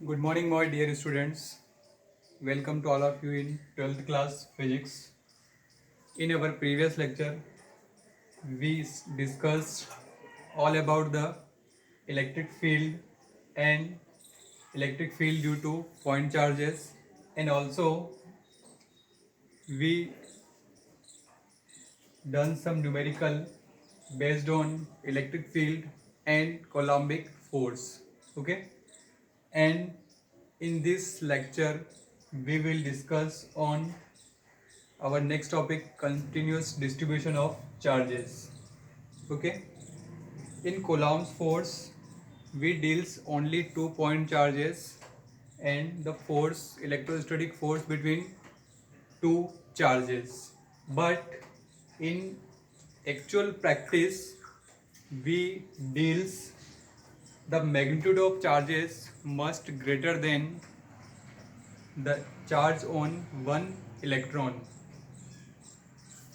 Good morning, my dear students. Welcome to all of you in 12th class physics. In our previous lecture, we discussed all about the electric field and electric field due to point charges, and also we done some numerical based on electric field and Coulombic force. Okay, and in this lecture we will discuss on our next topic, continuous distribution of charges. Okay, in Coulomb's force we deals only 2 point charges and the force, electrostatic force between two charges, but in actual practice we deals the magnitude of charges must greater than the charge on one electron.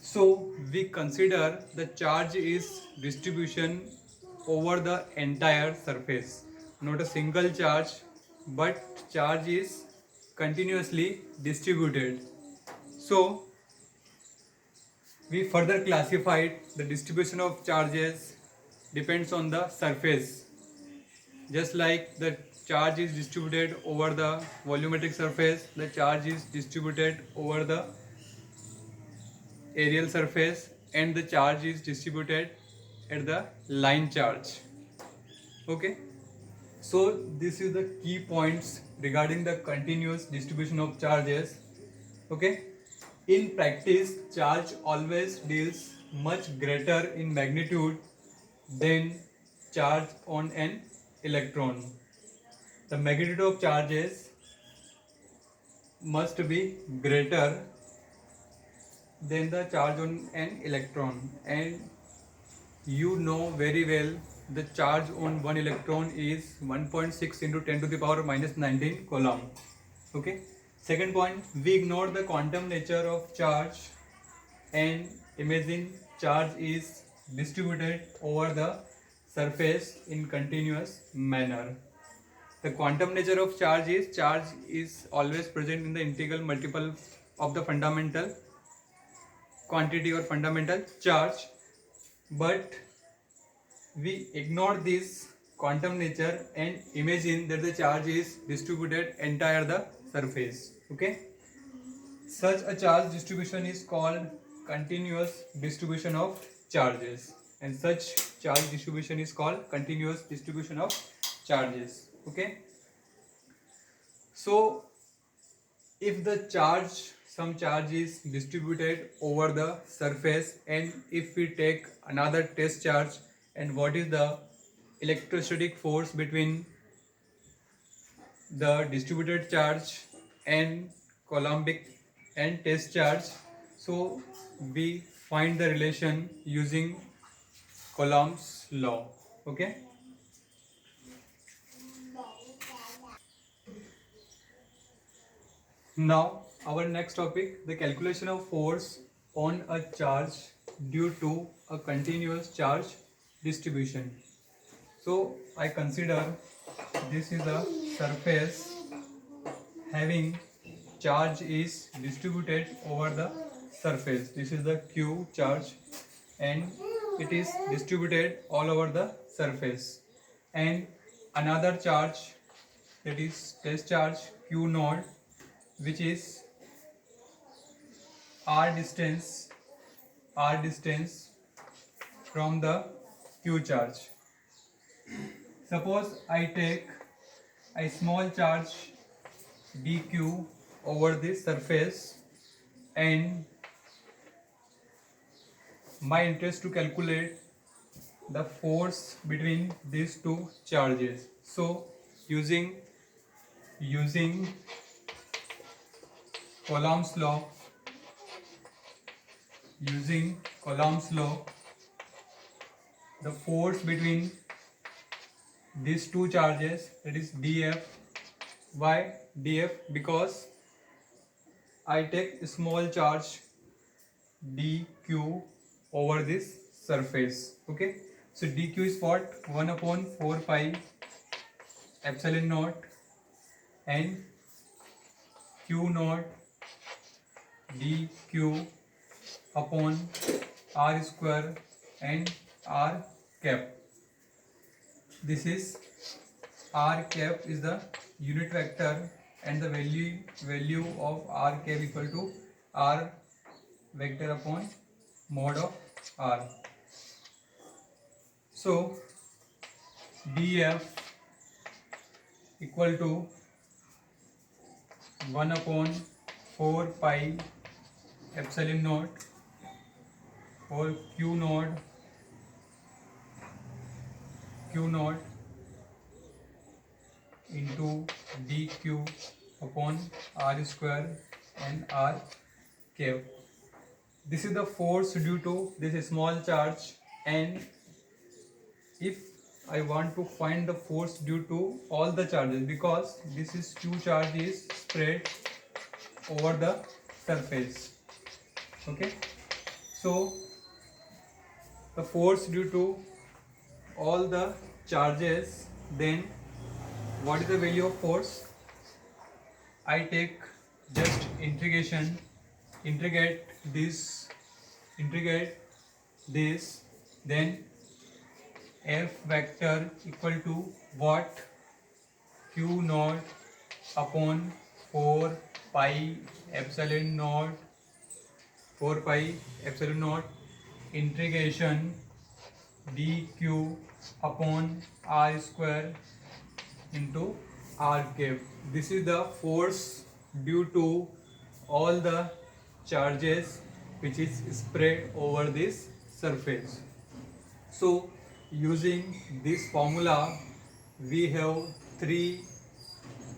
So we consider the charge is distribution over the entire surface, not a single charge, but charge is continuously distributed. So we further classified the distribution of charges depends on the surface. Just like the charge is distributed over the volumetric surface, the charge is distributed over the aerial surface, and the charge is distributed at the line charge. Okay, so this is the key points regarding the continuous distribution of charges. Okay, in practice charge always deals much greater in magnitude than charge on an electron. The magnitude of charges must be greater than the charge on an electron, and you know very well the charge on one electron is 1.6 into 10 to the power minus 19 coulomb. Okay, second point, we ignore the quantum nature of charge and imagine charge is distributed over the surface in continuous manner. The quantum nature of charge is always present in the integral multiple of the fundamental quantity or fundamental charge, but we ignore this quantum nature and imagine that the charge is distributed entire the surface. Okay, such a charge distribution is called continuous distribution of charges, and such charge distribution is called continuous distribution of charges. Okay, so if the charge, some charge is distributed over the surface, and if we take another test charge, and what is the electrostatic force between the distributed charge and Coulombic and test charge, so we find the relation using Coulomb's law. Okay, now our next topic, the calculation of force on a charge due to a continuous charge distribution. So I consider this is a surface having charge is distributed over the surface. This is the Q charge and it is distributed all over the surface, and another charge, that is test charge Q naught, which is r distance from the Q charge. Suppose I take a small charge dq over this surface, and my interest to calculate the force between these two charges. So using Coulomb's law, the force between these two charges, that is df. Why df? Because I take a small charge dq over this surface. Okay, so dq is what? 1 upon 4 pi epsilon naught and q naught dq upon r square and r cap. This is r cap is the unit vector and the value of r cap equal to r vector upon mod of r. So df equal to 1 upon 4 pi epsilon naught or q naught into dq upon r square and r cube. This is the force due to this small charge, and if I want to find the force due to all the charges, because this is q charge is spread over the surface. Okay, so the force due to all the charges, then what is the value of force? I take just integrate this, then f vector equal to what? q naught upon 4 pi epsilon naught integration dq upon r square into r cube. This is the force due to all the charges which is spread over this surface. So using this formula we have three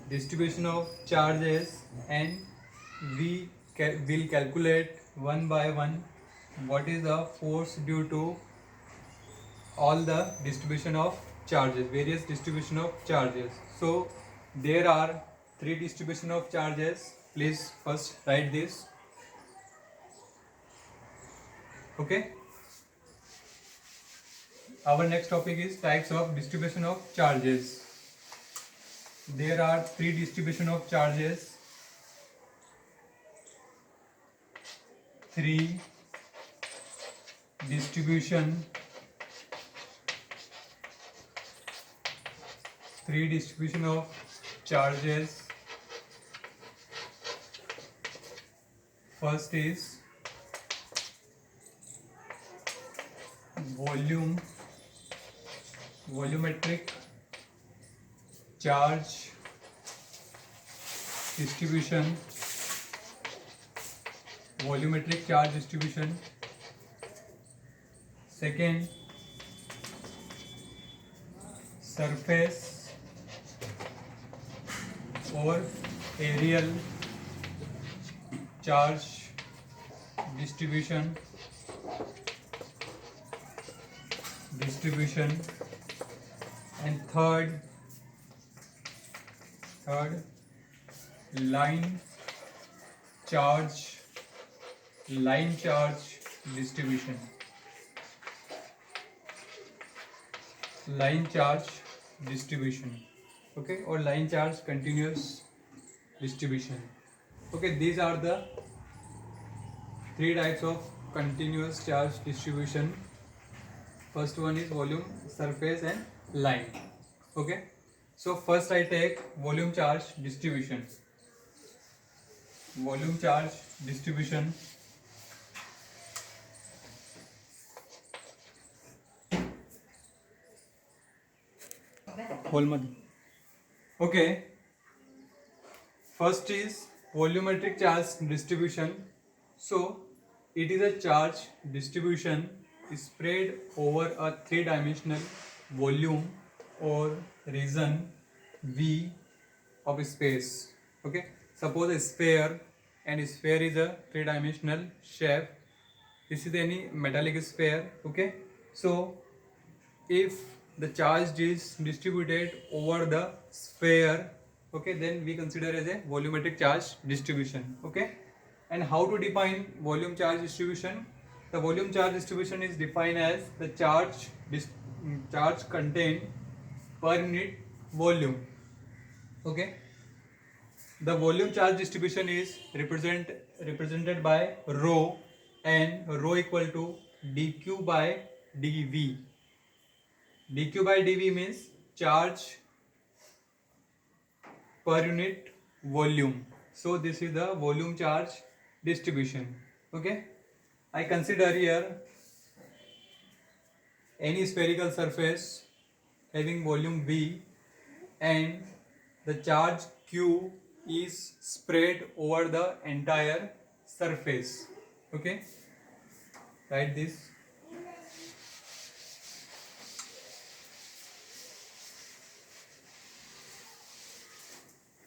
distribution of charges, and we will calculate one by one what is the force due to all the distribution of charges, various distribution of charges. So there are three distribution of charges. Please first write this. Okay, our next topic is types of distribution of charges. There are three distribution of charges. Three distribution of charges. First is volumetric charge distribution. Second, surface or aerial charge distribution. And third, line charge distribution. Okay, or line charge continuous distribution. Okay, these are the three types of continuous charge distribution. First one is volume, surface and line. Okay, so first I take volume charge distribution. Okay, first is volumetric charge distribution. So it is a charge distribution spread over a three-dimensional volume or region V of space. Okay, suppose a sphere, and sphere is a three-dimensional shape. This is any metallic sphere. Okay, so if the charge is distributed over the sphere, okay, then we consider as a volumetric charge distribution. Okay, and how to define volume charge distribution? The volume charge distribution is defined as the charge contained per unit volume. Okay, The volume charge distribution is represented by rho, and rho equal to dq by dv. dq by dv means charge per unit volume. So this is the volume charge distribution. Okay, I consider here any spherical surface having volume V, and the charge Q is spread over the entire surface. Okay, write this.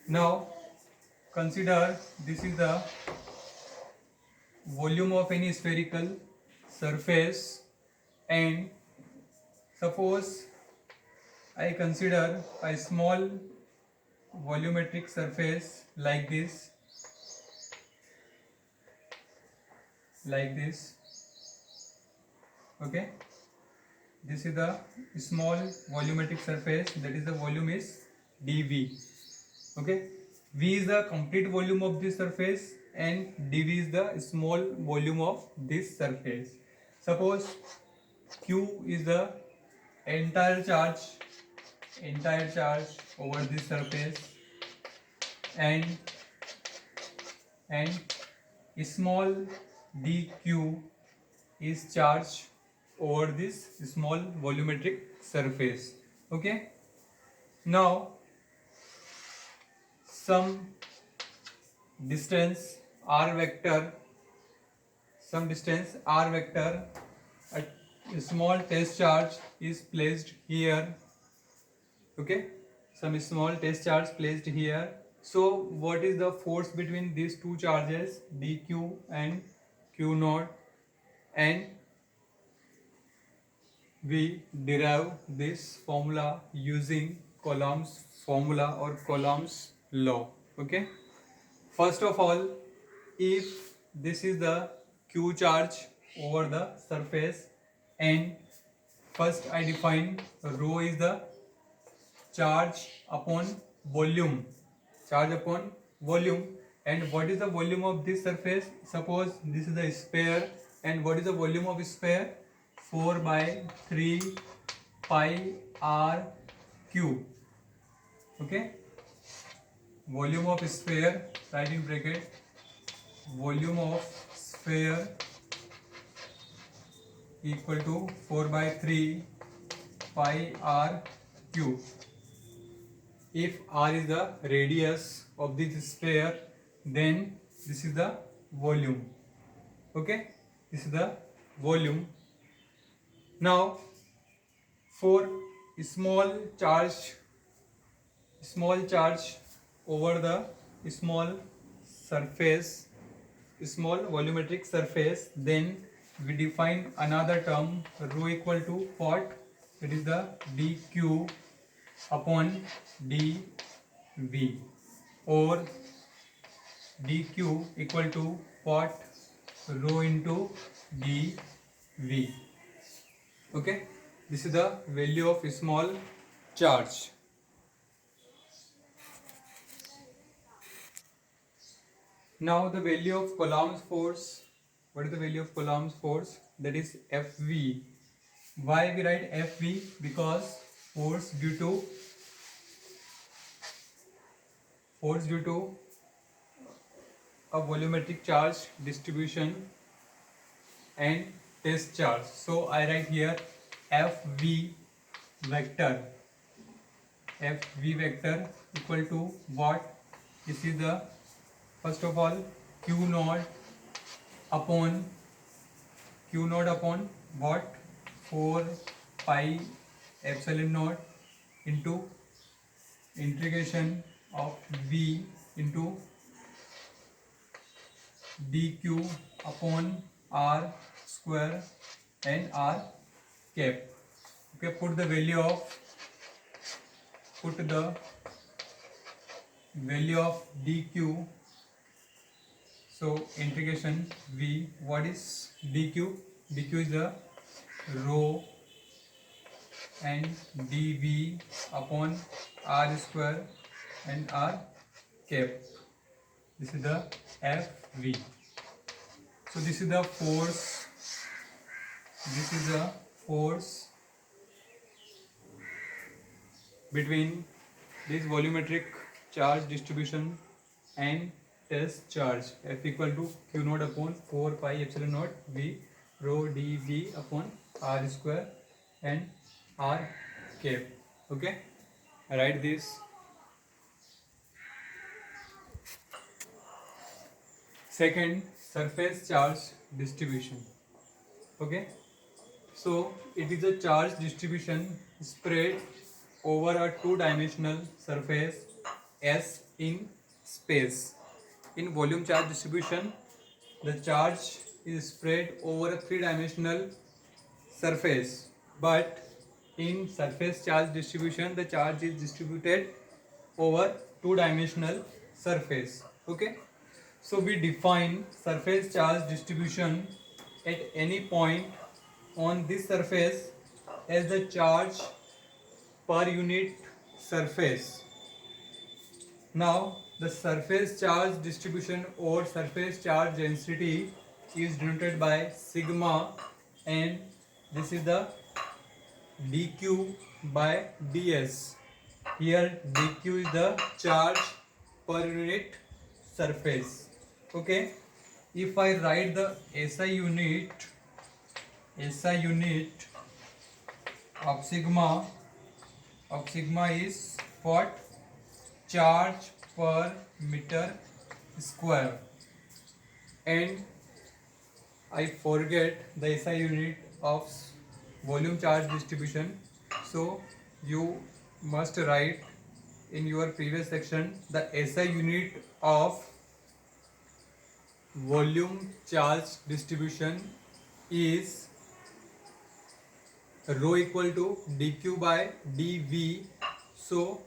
Now consider this is the volume of any spherical surface, and suppose I consider a small volumetric surface like this, okay. This is the small volumetric surface, that is the volume is dv. Okay, v is the complete volume of this surface and dv is the small volume of this surface. Suppose q is the entire charge over this surface, and small dq is charge over this small volumetric surface. Okay, now some distance r vector, a small test charge is placed here. Okay, some small test charge placed here. So what is the force between these two charges, dq and q naught? And we derive this formula using Coulomb's formula or Coulomb's law. Okay, first of all, if this is the q charge over the surface, and first I define rho is the charge upon volume, and what is the volume of this surface? Suppose this is the sphere, and what is the volume of sphere? 4 by 3 pi r cube. Okay, volume of sphere, write in bracket, volume of sphere equal to 4 by 3 pi r cube. If r is the radius of this sphere, then this is the volume. Okay, this is the volume. Now for small charge over the small surface, small volumetric surface, then we define another term, rho equal to what? It is the dq upon dv, or dq equal to what? Rho into dv. Okay, this is the value of small charge. Now the value of Coulomb's force. What is the value of Coulomb's force? That is Fv. Why we write Fv? Because force due to a volumetric charge distribution and test charge. So I write here Fv vector equal to what? This is the, first of all, q naught upon what? 4 pi epsilon naught into integration of v into dq upon r square and r cap. Okay, put the value of dq. So integration v, what is dq? dq is the rho, and dv upon r square and r cap. This is the Fv. So this is the force. This is the force between this volumetric charge distribution and test charge. F equal to Q naught upon 4 pi epsilon naught V rho dV upon R square and R cap. Okay, I write this. Second, surface charge distribution. Okay, so it is a charge distribution spread over a two-dimensional surface S in space. In volume charge distribution, the charge is spread over a three-dimensional surface, but in surface charge distribution, the charge is distributed over two-dimensional surface. Okay, so we define surface charge distribution at any point on this surface as the charge per unit surface. Now the surface charge distribution or surface charge density is denoted by sigma, and this is the dq by ds. Here dq is the charge per unit surface. Okay, if I write the SI unit of sigma is what? Charge per meter square. And I forget the SI unit of volume charge distribution, so you must write in your previous section the SI unit of volume charge distribution is rho equal to dq by dv, so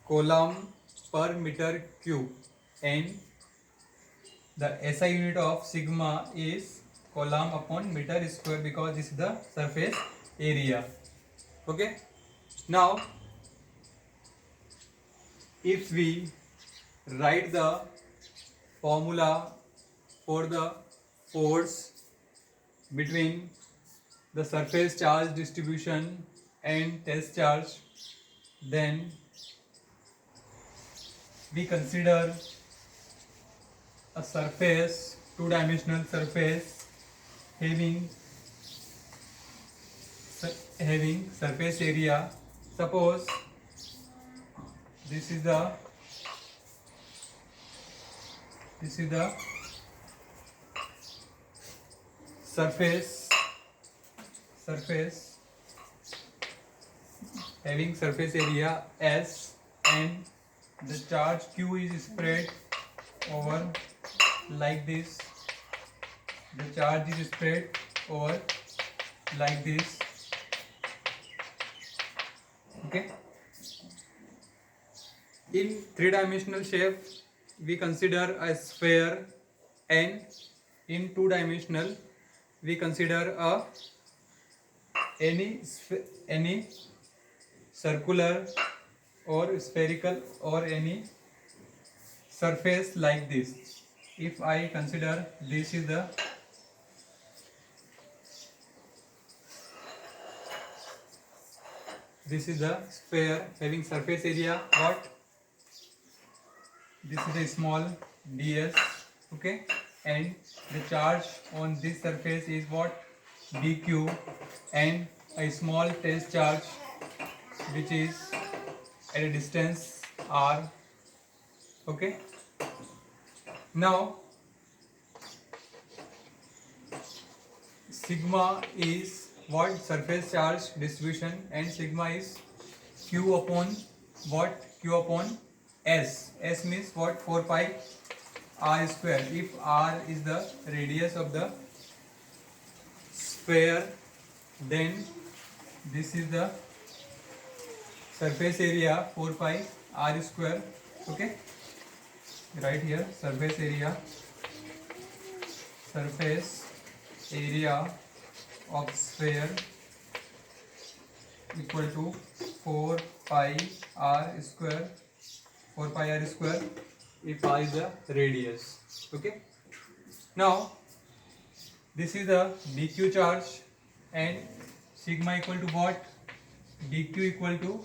coulomb per meter cube, and the SI unit of sigma is coulomb upon meter square because this is the surface area. Okay, now if we write the formula for the force between the surface charge distribution and test charge, then we consider a surface, two-dimensional surface having surface area. Suppose this is the surface having surface area S, and the charge Q is spread over like this. The charge is spread over like this. Okay, in three-dimensional shape we consider a sphere, and in two-dimensional we consider a any circular or spherical or any surface like this. If I consider this is the sphere having surface area what? This is a small ds. Okay, and the charge on this surface is what? dq, and a small test charge which is at a distance r. Okay, now sigma is what? Surface charge distribution, and sigma is q upon what? Q upon s. S means what? 4 pi r square. If r is the radius of the sphere, then this is the surface area 4 pi r square. Okay, right here surface area of sphere equal to 4 pi r square if r is the radius. Okay. Now this is the dq charge, and sigma equal to what? dq equal to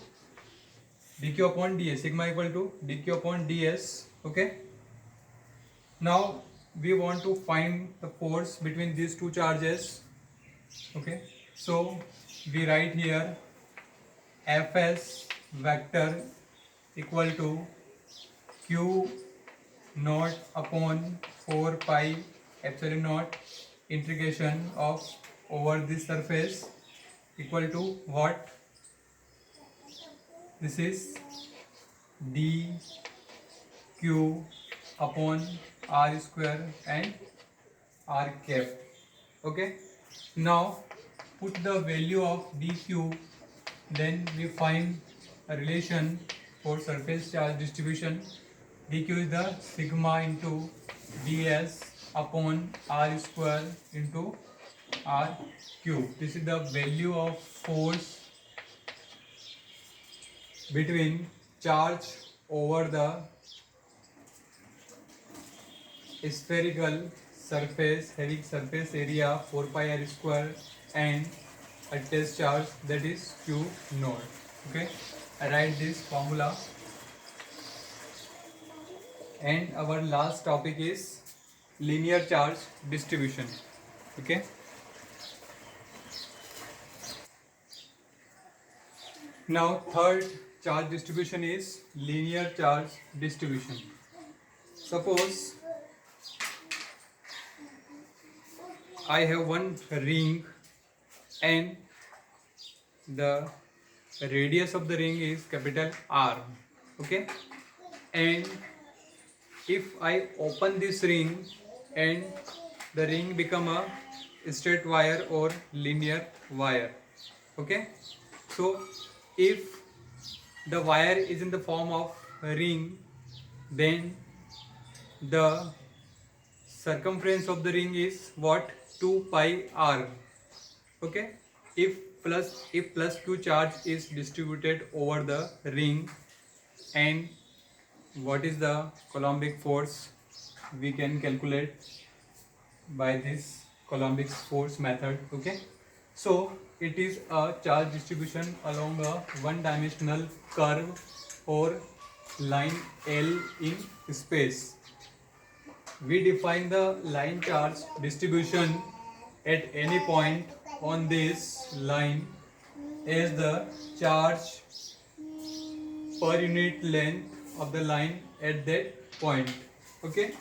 dq upon ds. Sigma equal to dq upon ds. Okay. Now we want to find the force between these two charges. Okay. So we write here Fs vector equal to q naught upon 4 pi epsilon naught integration of over this surface equal to what? This is dq upon r square and r cap. Okay. Now put the value of dq, then we find a relation for surface charge distribution. dq is the sigma into ds upon r square into r cube. This is the value of force between charge over the spherical surface having surface area 4 pi r square and a test charge that is q naught. Okay, I write this formula. And our last topic is linear charge distribution. Okay. Now third charge distribution is linear charge distribution. Suppose I have one ring and the radius of the ring is capital R. Okay. And if I open this ring and the ring become a straight wire or linear wire. Okay. So if the wire is in the form of a ring, then the circumference of the ring is what? 2 pi r. Okay. If plus q charge is distributed over the ring, and what is the Coulombic force? We can calculate by this Coulombic force method. Okay. So it is a charge distribution along a one-dimensional curve or line L in space. We define the line charge distribution at any point on this line as the charge per unit length of the line at that point. Okay.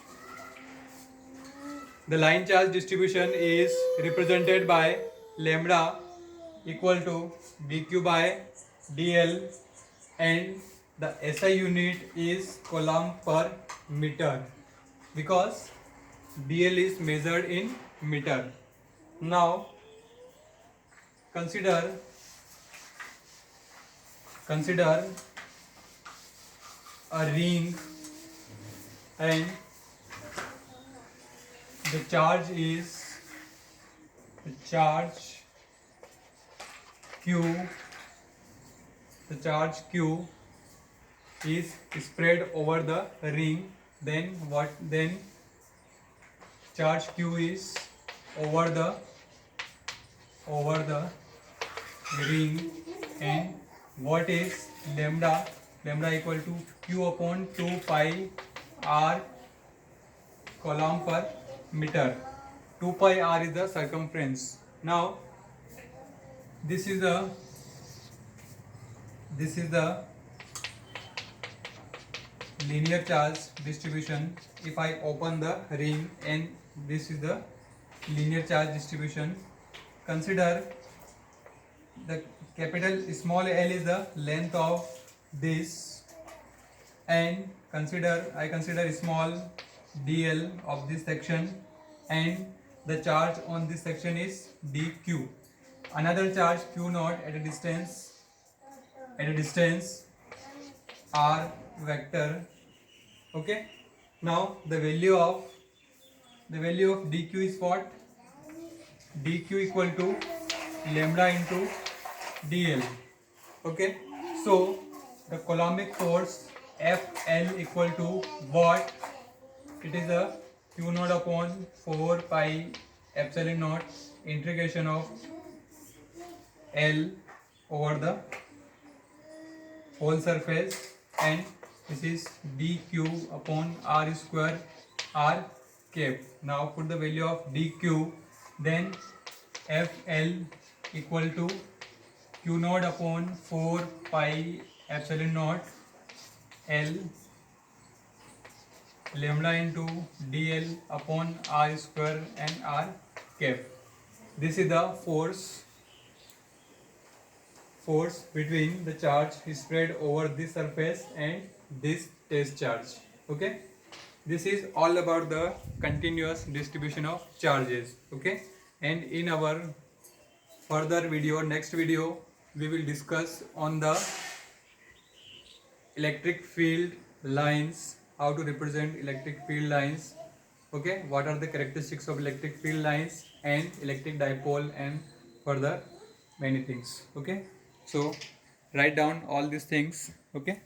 The line charge distribution is represented by lambda equal to dq by dl, and the SI unit is coulomb per meter because dl is measured in meter. Now consider a ring and the charge q. The charge q is spread over the ring. Then what? Then charge q is over the ring, and what is lambda? Lambda equal to q upon 2 pi r coulomb per meter. 2 pi r is the circumference. Now this is the linear charge distribution. If I open the ring, and this is the linear charge distribution, consider the capital small L is the length of this, and I consider small dl of this section, and the charge on this section is dq. Another charge q naught at a distance r vector. Okay. Now the value of dq is what? dq equal to lambda into dl. Okay. So the Coulombic force FL equal to what? It is a Q naught upon 4 pi epsilon naught integration of L over the whole surface, and this is dq upon r square r cap. Now put the value of dq, then FL equal to Q naught upon 4 pi epsilon naught L lambda into dl upon r square and r cap. This is the force between the charge spread over this surface and this test charge. Okay, this is all about the continuous distribution of charges. Okay, and in our further video, next video, we will discuss on the electric field lines, how to represent electric field lines. Okay, what are the characteristics of electric field lines and electric dipole, and further many things. Okay, so write down all these things. Okay.